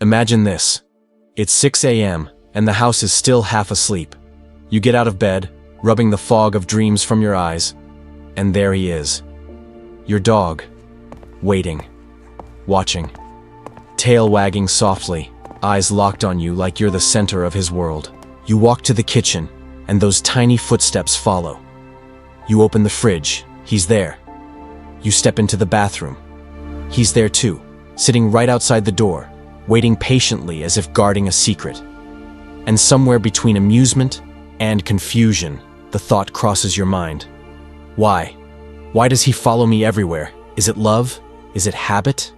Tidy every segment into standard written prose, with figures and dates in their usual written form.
Imagine this. It's 6 a.m., and the house is still half asleep. You get out of bed, rubbing the fog of dreams from your eyes, and there he is. Your dog. Waiting. Watching. Tail wagging softly, eyes locked on you like you're the center of his world. You walk to the kitchen, and those tiny footsteps follow. You open the fridge. He's there. You step into the bathroom. He's there too, sitting right outside the door, waiting patiently as if guarding a secret. And somewhere between amusement and confusion, the thought crosses your mind. Why? Why does he follow me everywhere? Is it love? Is it habit?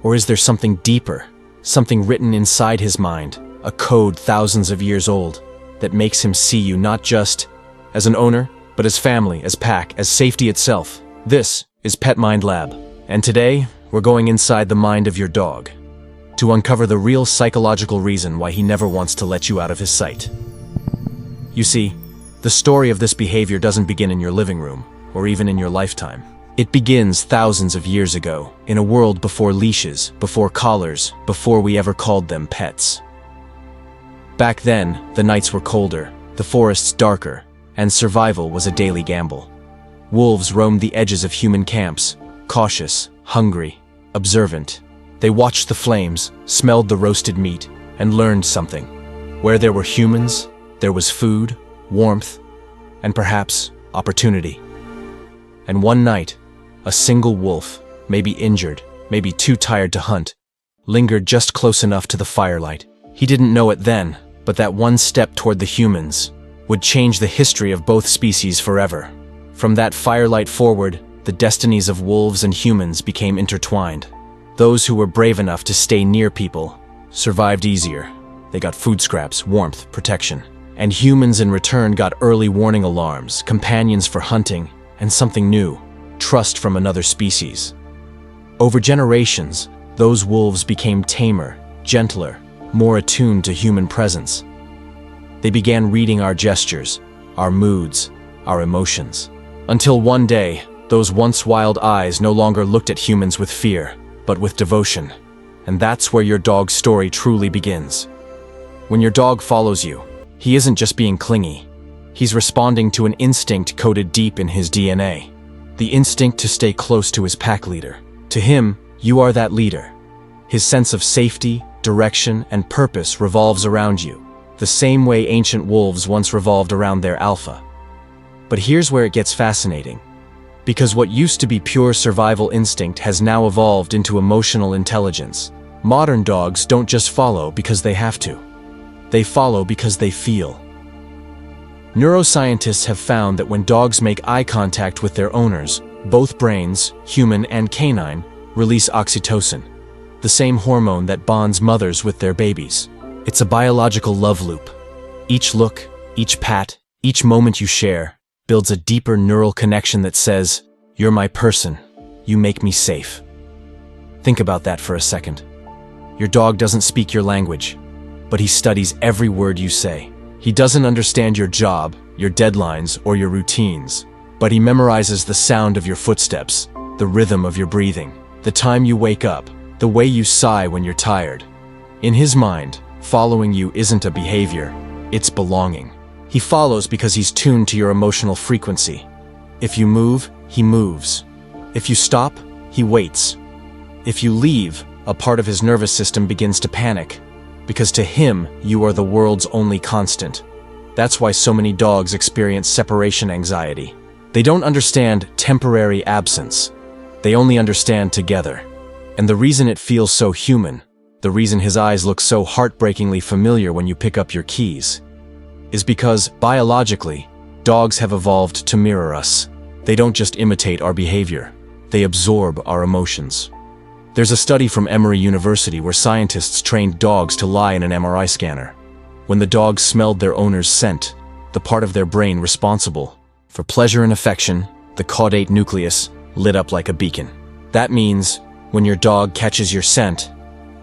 Or is there something deeper, something written inside his mind, a code thousands of years old, that makes him see you not just as an owner, but as family, as pack, as safety itself? This is Pet Mind Lab, and today we're going inside the mind of your dog to uncover the real psychological reason why he never wants to let you out of his sight. You see, the story of this behavior doesn't begin in your living room, or even in your lifetime. It begins thousands of years ago, in a world before leashes, before collars, before we ever called them pets. Back then, the nights were colder, the forests darker, and survival was a daily gamble. Wolves roamed the edges of human camps, cautious, hungry, observant. They watched the flames, smelled the roasted meat, and learned something. Where there were humans, there was food, warmth, and perhaps opportunity. And one night, a single wolf, maybe injured, maybe too tired to hunt, lingered just close enough to the firelight. He didn't know it then, but that one step toward the humans would change the history of both species forever. From that firelight forward, the destinies of wolves and humans became intertwined. Those who were brave enough to stay near people survived easier. They got food scraps, warmth, protection. And humans in return got early warning alarms, companions for hunting, and something new, trust from another species. Over generations, those wolves became tamer, gentler, more attuned to human presence. They began reading our gestures, our moods, our emotions. Until one day, those once wild eyes no longer looked at humans with fear, but with devotion. And that's where your dog's story truly begins. When your dog follows you, he isn't just being clingy. He's responding to an instinct coded deep in his DNA. The instinct to stay close to his pack leader. To him, you are that leader. His sense of safety, direction, and purpose revolves around you, the same way ancient wolves once revolved around their alpha. But here's where it gets fascinating. Because what used to be pure survival instinct has now evolved into emotional intelligence. Modern dogs don't just follow because they have to. They follow because they feel. Neuroscientists have found that when dogs make eye contact with their owners, both brains, human and canine, release oxytocin, the same hormone that bonds mothers with their babies. It's a biological love loop. Each look, each pat, each moment you share builds a deeper neural connection that says, "You're my person. You make me safe." Think about that for a second. Your dog doesn't speak your language, but he studies every word you say. He doesn't understand your job, your deadlines, or your routines, but he memorizes the sound of your footsteps, the rhythm of your breathing, the time you wake up, the way you sigh when you're tired. In his mind, following you isn't a behavior, it's belonging. He follows because he's tuned to your emotional frequency. If you move, he moves. If you stop, he waits. If you leave, a part of his nervous system begins to panic, because to him, you are the world's only constant. That's why so many dogs experience separation anxiety. They don't understand temporary absence. They only understand together. And the reason it feels so human, the reason his eyes look so heartbreakingly familiar when you pick up your keys, is because, biologically, dogs have evolved to mirror us. They don't just imitate our behavior. They absorb our emotions. There's a study from Emory University where scientists trained dogs to lie in an MRI scanner. When the dogs smelled their owner's scent, the part of their brain responsible for pleasure and affection, the caudate nucleus, lit up like a beacon. That means, when your dog catches your scent,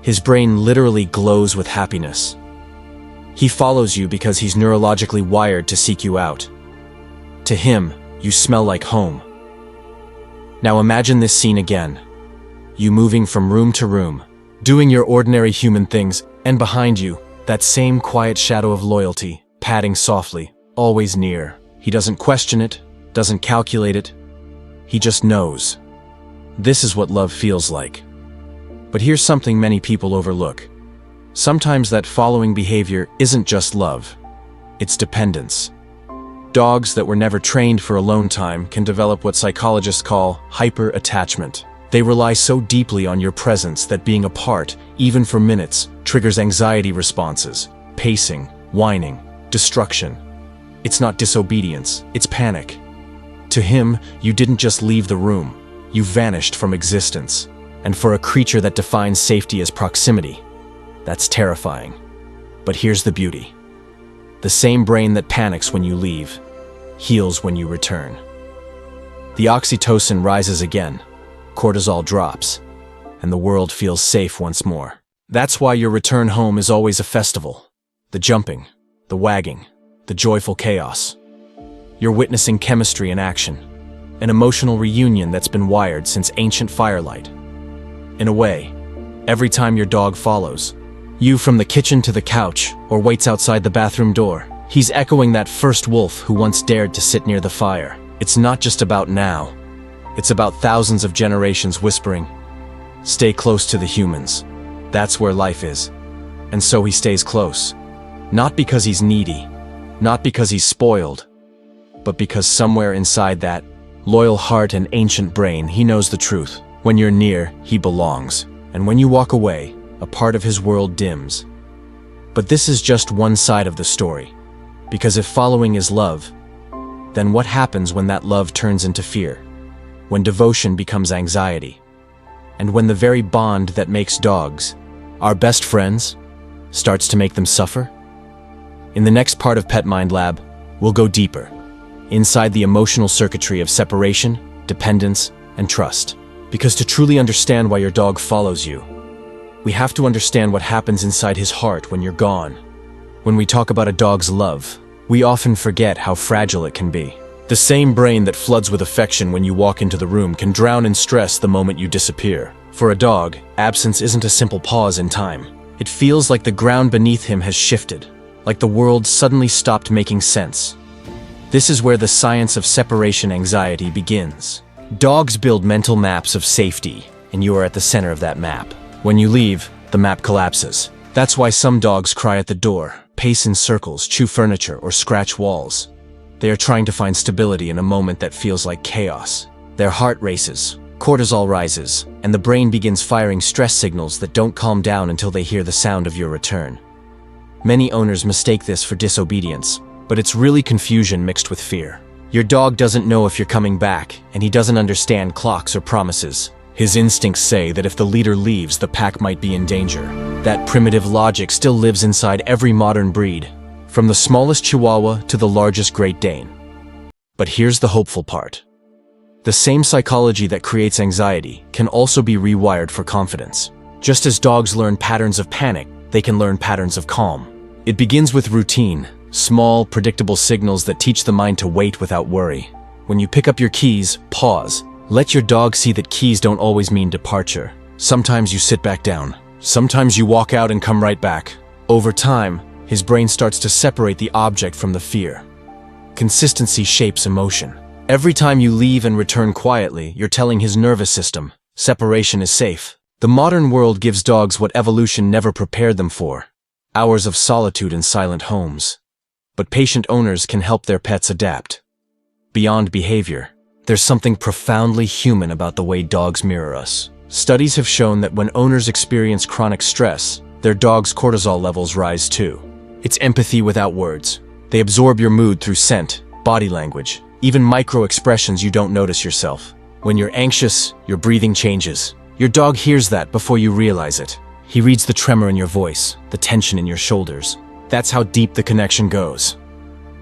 his brain literally glows with happiness. He follows you because he's neurologically wired to seek you out. To him, you smell like home. Now imagine this scene again. You moving from room to room, doing your ordinary human things, and behind you, that same quiet shadow of loyalty, padding softly, always near. He doesn't question it, doesn't calculate it. He just knows. This is what love feels like. But here's something many people overlook. Sometimes that following behavior isn't just love. It's dependence. Dogs that were never trained for alone time can develop what psychologists call hyper-attachment. They rely so deeply on your presence that being apart, even for minutes, triggers anxiety responses, pacing, whining, destruction. It's not disobedience, it's panic. To him, you didn't just leave the room, you vanished from existence. And for a creature that defines safety as proximity, that's terrifying. But here's the beauty. The same brain that panics when you leave, heals when you return. The oxytocin rises again, cortisol drops, and the world feels safe once more. That's why your return home is always a festival. The jumping, the wagging, the joyful chaos. You're witnessing chemistry in action, an emotional reunion that's been wired since ancient firelight. In a way, every time your dog follows you from the kitchen to the couch or waits outside the bathroom door, he's echoing that first wolf who once dared to sit near the fire. It's not just about now. It's about thousands of generations whispering, "Stay close to the humans. That's where life is." And so he stays close. Not because he's needy, not because he's spoiled, but because somewhere inside that loyal heart and ancient brain, he knows the truth. When you're near, he belongs. And when you walk away, a part of his world dims. But this is just one side of the story. Because if following is love, then what happens when that love turns into fear? When devotion becomes anxiety? And when the very bond that makes dogs, our best friends, starts to make them suffer? In the next part of Pet Mind Lab, we'll go deeper, inside the emotional circuitry of separation, dependence, and trust. Because to truly understand why your dog follows you, we have to understand what happens inside his heart when you're gone. When we talk about a dog's love, we often forget how fragile it can be. The same brain that floods with affection when you walk into the room can drown in stress the moment you disappear. For a dog, absence isn't a simple pause in time. It feels like the ground beneath him has shifted, like the world suddenly stopped making sense. This is where the science of separation anxiety begins. Dogs build mental maps of safety, and you are at the center of that map. When you leave, the map collapses. That's why some dogs cry at the door, pace in circles, chew furniture, or scratch walls. They are trying to find stability in a moment that feels like chaos. Their heart races, cortisol rises, and the brain begins firing stress signals that don't calm down until they hear the sound of your return. Many owners mistake this for disobedience, but it's really confusion mixed with fear. Your dog doesn't know if you're coming back, and he doesn't understand clocks or promises. His instincts say that if the leader leaves, the pack might be in danger. That primitive logic still lives inside every modern breed, from the smallest Chihuahua to the largest Great Dane. But here's the hopeful part. The same psychology that creates anxiety can also be rewired for confidence. Just as dogs learn patterns of panic, they can learn patterns of calm. It begins with routine, small, predictable signals that teach the mind to wait without worry. When you pick up your keys, pause. Let your dog see that keys don't always mean departure. Sometimes you sit back down. Sometimes you walk out and come right back. Over time, his brain starts to separate the object from the fear. Consistency shapes emotion. Every time you leave and return quietly, you're telling his nervous system, separation is safe. The modern world gives dogs what evolution never prepared them for: hours of solitude in silent homes. But patient owners can help their pets adapt. Beyond behavior, there's something profoundly human about the way dogs mirror us. Studies have shown that when owners experience chronic stress, their dog's cortisol levels rise too. It's empathy without words. They absorb your mood through scent, body language, even micro-expressions you don't notice yourself. When you're anxious, your breathing changes. Your dog hears that before you realize it. He reads the tremor in your voice, the tension in your shoulders. That's how deep the connection goes.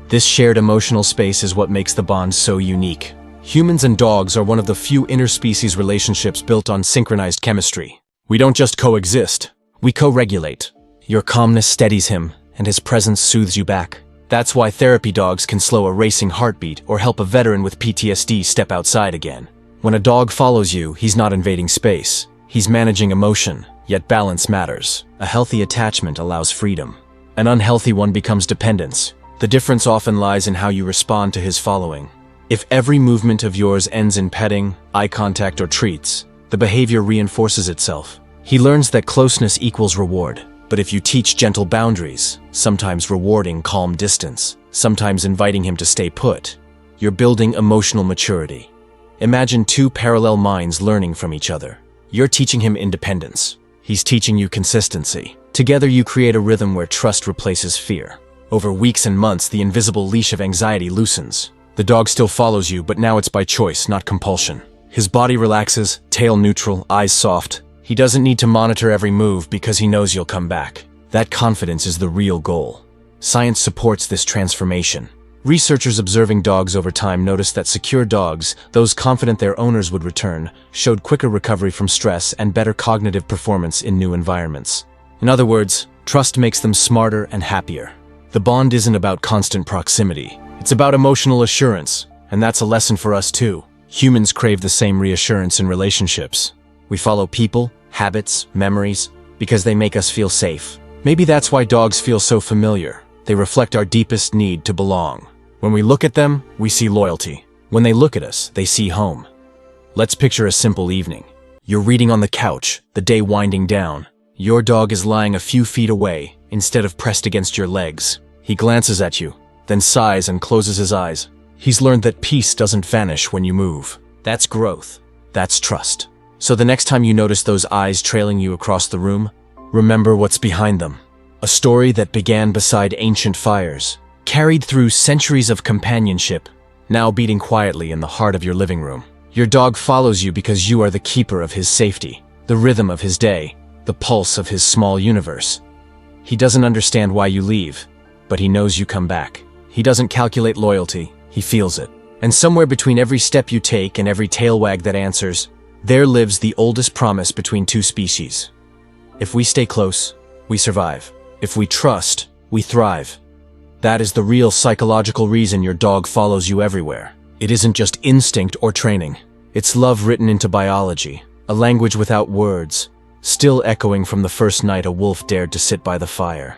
This shared emotional space is what makes the bond so unique. Humans and dogs are one of the few interspecies relationships built on synchronized chemistry. We don't just coexist, we co-regulate. Your calmness steadies him, and his presence soothes you back. That's why therapy dogs can slow a racing heartbeat or help a veteran with PTSD step outside again. When a dog follows you, he's not invading space. He's managing emotion, Yet balance matters. A healthy attachment allows freedom. An unhealthy one becomes dependence. The difference often lies in how you respond to his following. If every movement of yours ends in petting, eye contact, or treats, the behavior reinforces itself. He learns that closeness equals reward. But if you teach gentle boundaries, sometimes rewarding calm distance, sometimes inviting him to stay put, you're building emotional maturity. Imagine two parallel minds learning from each other. You're teaching him independence. He's teaching you consistency. Together you create a rhythm where trust replaces fear. Over weeks and months, the invisible leash of anxiety loosens. The dog still follows you, but now it's by choice, not compulsion. His body relaxes, tail neutral, eyes soft. He doesn't need to monitor every move because he knows you'll come back. That confidence is the real goal. Science supports this transformation. Researchers observing dogs over time noticed that secure dogs, those confident their owners would return, showed quicker recovery from stress and better cognitive performance in new environments. In other words, trust makes them smarter and happier. The bond isn't about constant proximity. It's about emotional assurance, and that's a lesson for us too. Humans crave the same reassurance in relationships. We follow people, habits, memories, because they make us feel safe. Maybe that's why dogs feel so familiar. They reflect our deepest need to belong. When we look at them, we see loyalty. When they look at us, they see home. Let's picture a simple evening. You're reading on the couch, the day winding down. Your dog is lying a few feet away, instead of pressed against your legs. He glances at you, then sighs and closes his eyes. He's learned that peace doesn't vanish when you move. That's growth. That's trust. So the next time you notice those eyes trailing you across the room, remember what's behind them. A story that began beside ancient fires, carried through centuries of companionship, now beating quietly in the heart of your living room. Your dog follows you because you are the keeper of his safety, the rhythm of his day, the pulse of his small universe. He doesn't understand why you leave, but he knows you come back. He doesn't calculate loyalty, he feels it. And somewhere between every step you take and every tail wag that answers, there lives the oldest promise between two species. If we stay close, we survive. If we trust, we thrive. That is the real psychological reason your dog follows you everywhere. It isn't just instinct or training. It's love written into biology, a language without words, still echoing from the first night a wolf dared to sit by the fire.